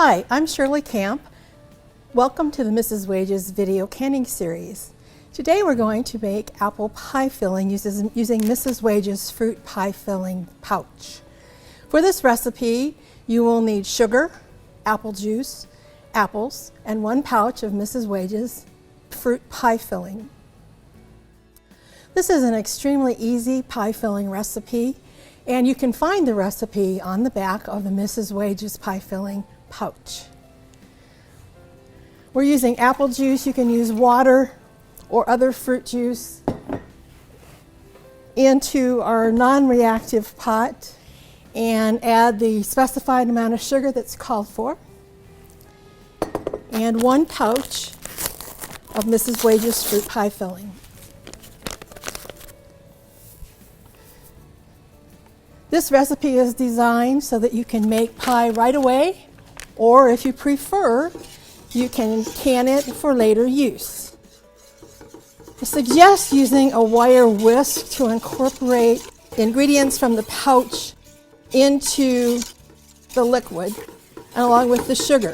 Hi, I'm Shirley Camp. Welcome to the Mrs. Wages video canning series. Today we're going to make apple pie filling using Mrs. Wages fruit pie filling pouch. For this recipe, you will need sugar, apple juice, apples, and 1 pouch of Mrs. Wages fruit pie filling. This is an extremely easy pie filling recipe, and you can find the recipe on the back of the Mrs. Wages pie filling pouch. We're using apple juice. You can use water or other fruit juice into our non-reactive pot and add the specified amount of sugar that's called for and 1 pouch of Mrs. Wages fruit pie filling. This recipe is designed so that you can make pie right away, or if you prefer, you can can it for later use. I suggest using a wire whisk to incorporate ingredients from the pouch into the liquid along with the sugar.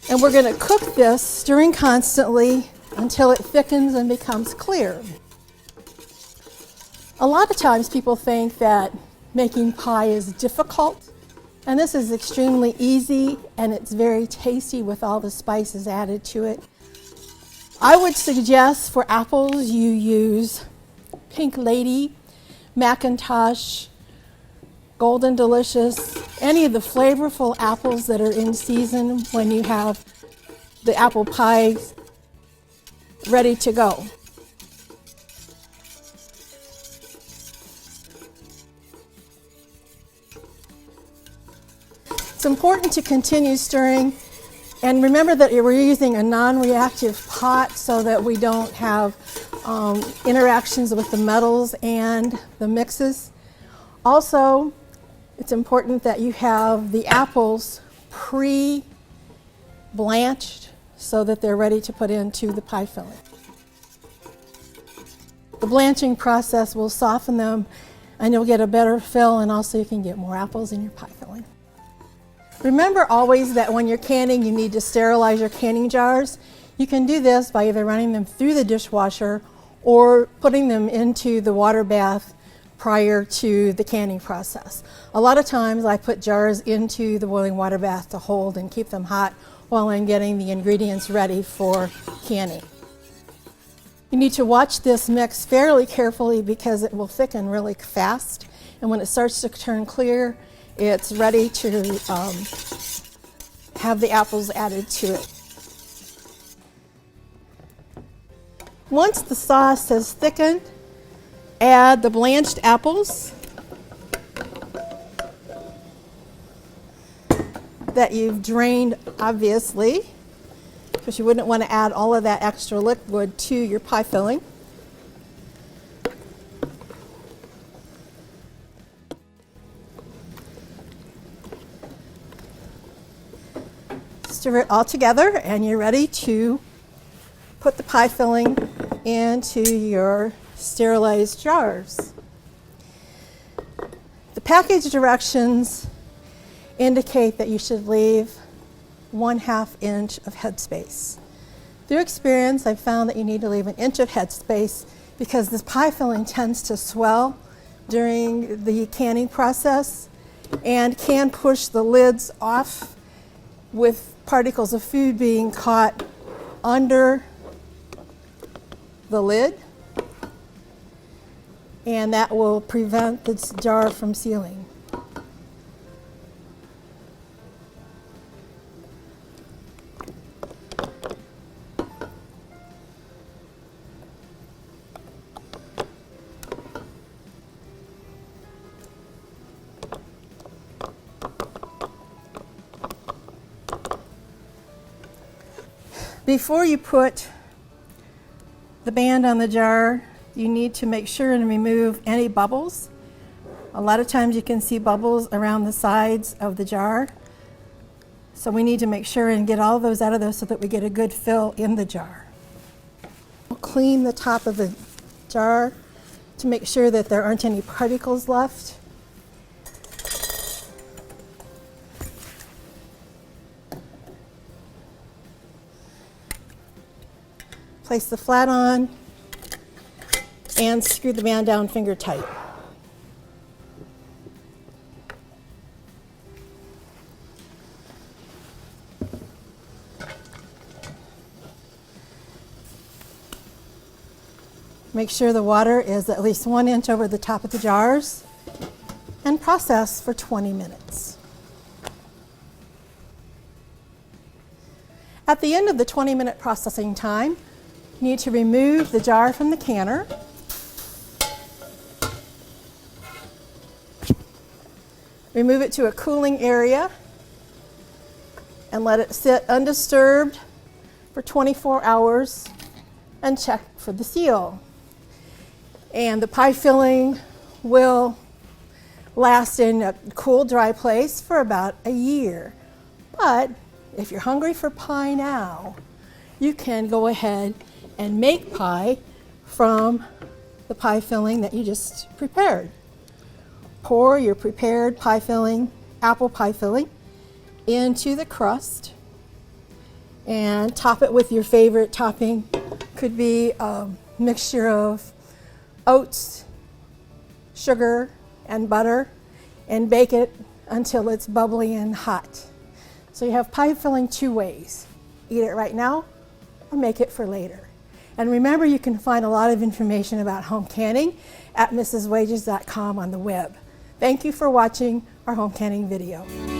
And we're going to cook this, stirring constantly until it thickens and becomes clear. A lot of times people think that making pie is difficult, and this is extremely easy and it's very tasty with all the spices added to it. I would suggest for apples you use Pink Lady, Macintosh, Golden Delicious, any of the flavorful apples that are in season when you have the apple pie ready to go. It's important to continue stirring, and remember that we're using a non-reactive pot so that we don't have interactions with the metals and the mixes. Also, it's important that you have the apples pre-blanched so that they're ready to put into the pie filling. The blanching process will soften them and you'll get a better fill, and also you can get more apples in your pie filling. Remember always that when you're canning, you need to sterilize your canning jars. You can do this by either running them through the dishwasher or putting them into the water bath prior to the canning process. A lot of times I put jars into the boiling water bath to hold and keep them hot while I'm getting the ingredients ready for canning. You need to watch this mix fairly carefully because it will thicken really fast, and when it starts to turn clear, it's ready to have the apples added to it. Once the sauce has thickened, add the blanched apples that you've drained, obviously, because you wouldn't want to add all of that extra liquid to your pie filling. Stir it all together and you're ready to put the pie filling into your sterilized jars. The package directions indicate that you should leave 1/2 inch of headspace. Through experience, I've found that you need to leave 1 inch of headspace because this pie filling tends to swell during the canning process and can push the lids off with particles of food being caught under the lid, and that will prevent this jar from sealing. Before you put the band on the jar, you need to make sure and remove any bubbles. A lot of times you can see bubbles around the sides of the jar. So we need to make sure and get all those out of there so that we get a good fill in the jar. We'll clean the top of the jar to make sure that there aren't any particles left. place the flat on, and screw the band down finger tight. Make sure the water is at least 1 inch over the top of the jars, and process for 20 minutes. At the end of the 20-minute processing time, you need to remove the jar from the canner. Remove it to a cooling area and let it sit undisturbed for 24 hours and check for the seal. And the pie filling will last in a cool, dry place for about a year. But if you're hungry for pie now, you can go ahead and make pie from the pie filling that you just prepared. Pour your prepared pie filling, apple pie filling, into the crust and top it with your favorite topping. Could be a mixture of oats, sugar, and butter, and bake it until it's bubbly and hot. So you have pie filling 2 ways. Eat it right now or make it for later. And remember, you can find a lot of information about home canning at mrswages.com on the web. Thank you for watching our home canning video.